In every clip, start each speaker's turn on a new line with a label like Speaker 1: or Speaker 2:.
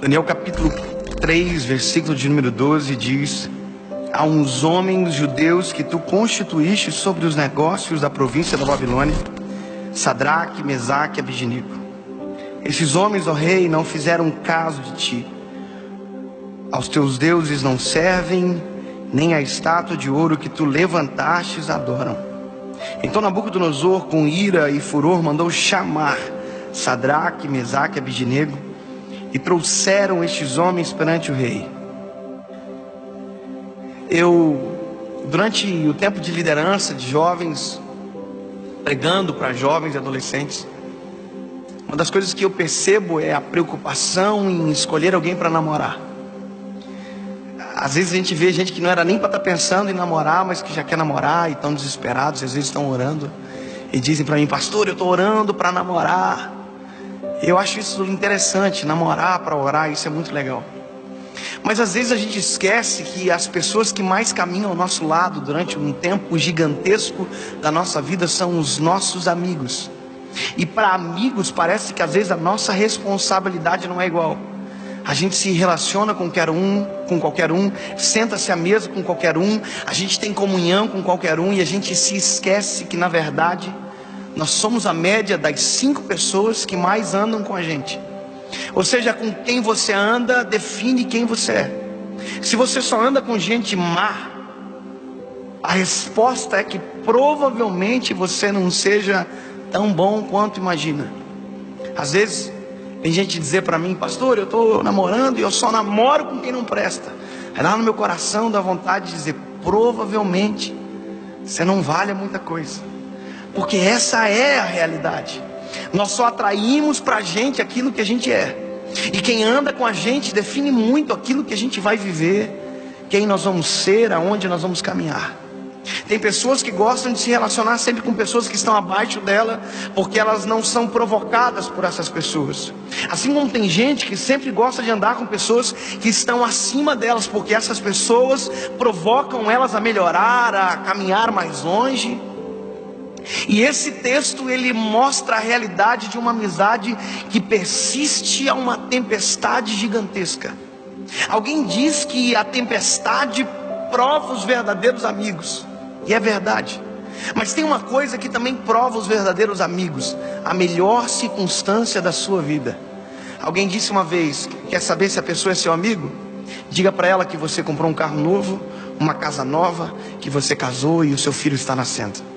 Speaker 1: Daniel capítulo 3, versículo de número 12 diz: há uns homens judeus que tu constituíste sobre os negócios da província da Babilônia, Sadraque, Mesaque e Abednego. Esses homens, ó rei, não fizeram caso de ti. Aos teus deuses não servem, nem a estátua de ouro que tu levantastes adoram. Então Nabucodonosor, com ira e furor, mandou chamar Sadraque, Mesaque e Abednego, e trouxeram estes homens perante o rei. Durante o tempo de liderança de jovens, pregando para jovens e adolescentes, uma das coisas que eu percebo é a preocupação em escolher alguém para namorar. Às vezes a gente vê gente que não era nem para estar pensando em namorar, mas que já quer namorar e estão desesperados, às vezes estão orando e dizem para mim: pastor, eu estou orando para namorar. Eu acho isso interessante, namorar para orar, isso é muito legal. Mas às vezes a gente esquece que as pessoas que mais caminham ao nosso lado durante um tempo gigantesco da nossa vida são os nossos amigos. E para amigos parece que às vezes a nossa responsabilidade não é igual. A gente se relaciona com qualquer um, senta-se à mesa com qualquer um, a gente tem comunhão com qualquer um, e a gente se esquece que na verdade nós somos a média das 5 pessoas que mais andam com a gente. Ou seja, com quem você anda define quem você é. Se você só anda com gente má, a resposta é que provavelmente você não seja tão bom quanto imagina. Às vezes tem gente dizer para mim: pastor, eu estou namorando e eu só namoro com quem não presta. Aí lá no meu coração dá vontade de dizer: provavelmente você não vale muita coisa. Porque essa é a realidade. Nós só atraímos para a gente aquilo que a gente é. E quem anda com a gente define muito aquilo que a gente vai viver, quem nós vamos ser, aonde nós vamos caminhar. Tem pessoas que gostam de se relacionar sempre com pessoas que estão abaixo dela, porque elas não são provocadas por essas pessoas. Assim como tem gente que sempre gosta de andar com pessoas que estão acima delas, porque essas pessoas provocam elas a melhorar, a caminhar mais longe. E esse texto ele mostra a realidade de uma amizade que persiste a uma tempestade gigantesca. Alguém diz que a tempestade prova os verdadeiros amigos, e é verdade. Mas tem uma coisa que também prova os verdadeiros amigos: a melhor circunstância da sua vida. Alguém disse uma vez: quer saber se a pessoa é seu amigo? Diga para ela que você comprou um carro novo, uma casa nova, que você casou e o seu filho está nascendo.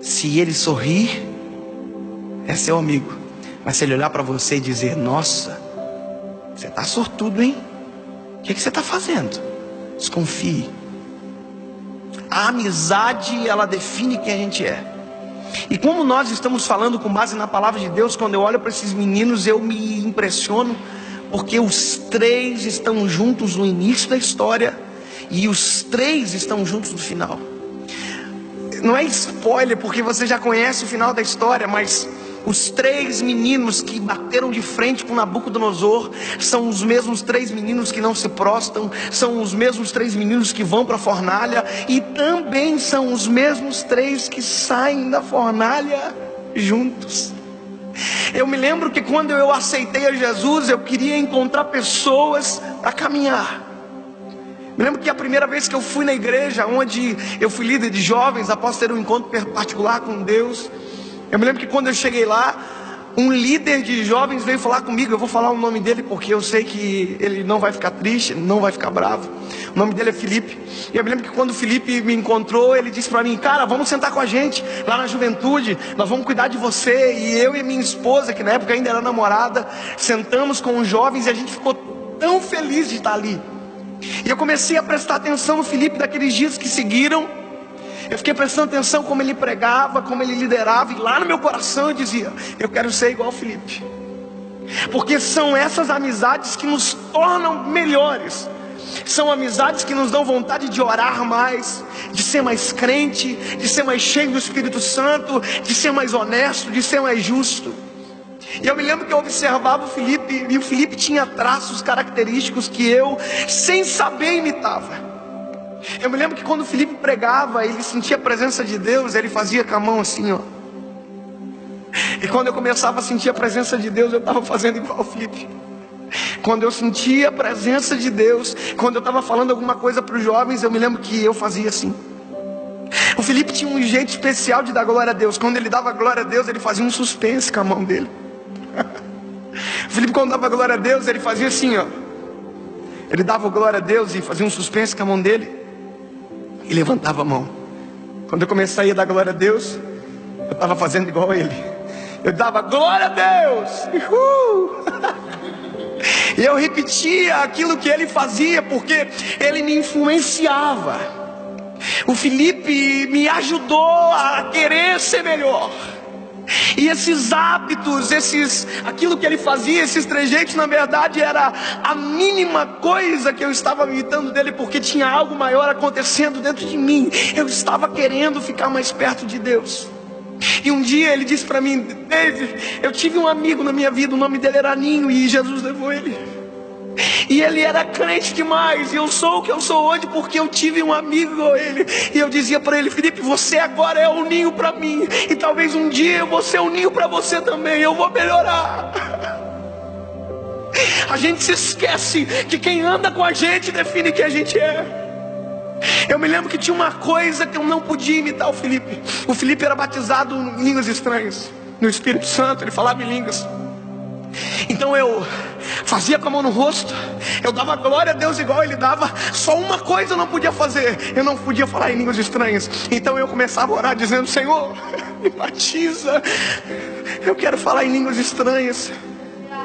Speaker 1: Se ele sorrir, é seu amigo. Mas se ele olhar para você e dizer: nossa, você está sortudo, hein? O que você está fazendo? Desconfie. A amizade, ela define quem a gente é. E como nós estamos falando com base na palavra de Deus, quando eu olho para esses meninos eu me impressiono, porque os 3 estão juntos no início da história e os 3 estão juntos no final. Não é spoiler, porque você já conhece o final da história, mas os 3 meninos que bateram de frente com Nabucodonosor são os mesmos 3 meninos que não se prostam, são os mesmos 3 meninos que vão para a fornalha, e também são os mesmos 3 que saem da fornalha juntos. Eu me lembro que quando eu aceitei a Jesus, eu queria encontrar pessoas para caminhar. Me lembro que a primeira vez que eu fui na igreja, onde eu fui líder de jovens, após ter um encontro particular com Deus, eu me lembro que quando eu cheguei lá, um líder de jovens veio falar comigo. Eu vou falar o nome dele porque eu sei que ele não vai ficar triste, não vai ficar bravo. O nome dele é Felipe. E eu me lembro que quando o Felipe me encontrou, ele disse para mim: cara, vamos sentar com a gente lá na juventude, nós vamos cuidar de você. E eu e minha esposa, que na época ainda era namorada, sentamos com os jovens e a gente ficou tão feliz de estar ali. E eu comecei a prestar atenção no Felipe daqueles dias que seguiram. Eu fiquei prestando atenção como ele pregava, como ele liderava, e lá no meu coração eu dizia: eu quero ser igual ao Felipe. Porque são essas amizades que nos tornam melhores. São amizades que nos dão vontade de orar mais, de ser mais crente, de ser mais cheio do Espírito Santo, de ser mais honesto, de ser mais justo. E eu me lembro que eu observava o Felipe, e o Felipe tinha traços característicos que eu, sem saber, imitava. Eu me lembro que quando o Felipe pregava, ele sentia a presença de Deus, ele fazia com a mão assim, ó. E quando eu começava a sentir a presença de Deus, eu estava fazendo igual ao Felipe. Quando eu sentia a presença de Deus, quando eu estava falando alguma coisa para os jovens, eu me lembro que eu fazia assim. O Felipe tinha um jeito especial de dar glória a Deus. Quando ele dava glória a Deus, ele fazia um suspense com a mão dele. O Felipe, quando dava glória a Deus, ele fazia assim, ó. Ele dava glória a Deus e fazia um suspense com a mão dele e levantava a mão. Quando eu comecei a dar glória a Deus, eu estava fazendo igual a ele. Eu dava glória a Deus. E eu repetia aquilo que ele fazia, porque ele me influenciava. O Felipe me ajudou a querer ser melhor. E esses hábitos, aquilo que ele fazia, esses trejeitos, na verdade era a mínima coisa que eu estava imitando dele, porque tinha algo maior acontecendo dentro de mim. Eu estava querendo ficar mais perto de Deus. E um dia ele disse para mim: David, eu tive um amigo na minha vida, o nome dele era Ninho, e Jesus levou ele. E ele era crente demais, e eu sou o que eu sou hoje porque eu tive um amigo igual ele. E eu dizia para ele: Felipe, você agora é o Ninho para mim, e talvez um dia eu vou ser o Ninho para você também. Eu vou melhorar. A gente se esquece que quem anda com a gente define quem a gente é. Eu me lembro que tinha uma coisa que eu não podia imitar o Felipe. O Felipe era batizado em línguas estranhas, no Espírito Santo, ele falava em línguas. Então eu fazia com a mão no rosto, eu dava glória a Deus igual ele dava. Só uma coisa eu não podia fazer: eu não podia falar em línguas estranhas. Então eu começava a orar dizendo: Senhor, me batiza, eu quero falar em línguas estranhas.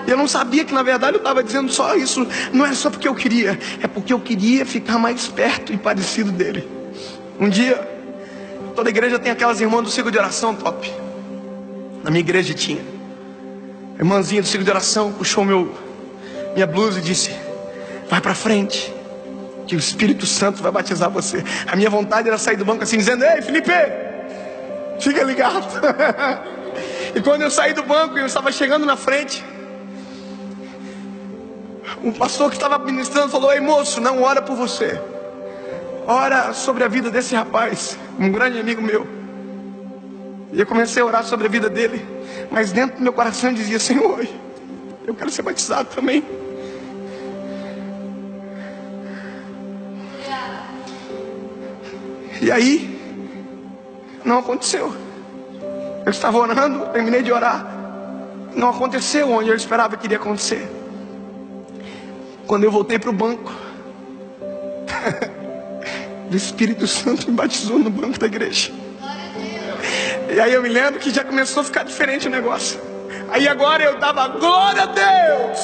Speaker 1: Eu não sabia que na verdade eu estava dizendo só isso. Não é só porque eu queria, é porque eu queria ficar mais perto e parecido dele. Um dia, toda igreja tem aquelas irmãs do ciclo de oração top. Na minha igreja tinha. A irmãzinha do ciclo de oração puxou minha blusa e disse: vai para frente, que o Espírito Santo vai batizar você. A minha vontade era sair do banco assim, dizendo: ei, Felipe, fica ligado. E quando eu saí do banco e eu estava chegando na frente, um pastor que estava ministrando falou: ei, moço, não ora por você, ora sobre a vida desse rapaz, um grande amigo meu. E eu comecei a orar sobre a vida dele, mas dentro do meu coração eu dizia: Senhor, eu quero ser batizado também. E aí não aconteceu. Eu estava orando, terminei de orar, não aconteceu onde eu esperava que iria acontecer. Quando eu voltei para o banco, o Espírito Santo me batizou no banco da igreja. E aí eu me lembro que já começou a ficar diferente o negócio. Aí agora eu dava glória a Deus,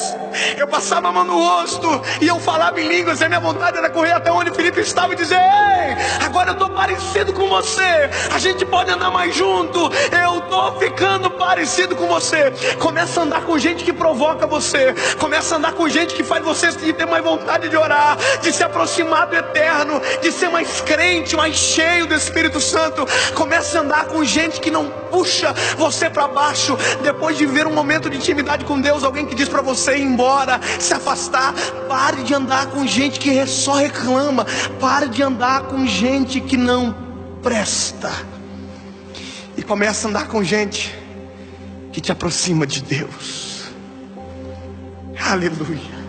Speaker 1: eu passava a mão no rosto e eu falava em línguas. E a minha vontade era correr até onde o Felipe estava e dizer: ei, agora eu estou parecido com você, a gente pode andar mais junto, eu estou ficando parecido com você. Começa a andar com gente que provoca você, começa a andar com gente que faz você ter mais vontade de orar, de se aproximar do eterno, de ser mais crente, mais cheio do Espírito Santo. Começa a andar com gente que não puxa você para baixo. Depois de ver um momento de intimidade com Deus, alguém que diz para você ir embora, se afastar, pare de andar com gente que só reclama, pare de andar com gente que não presta, e começa a andar com gente que te aproxima de Deus. Aleluia.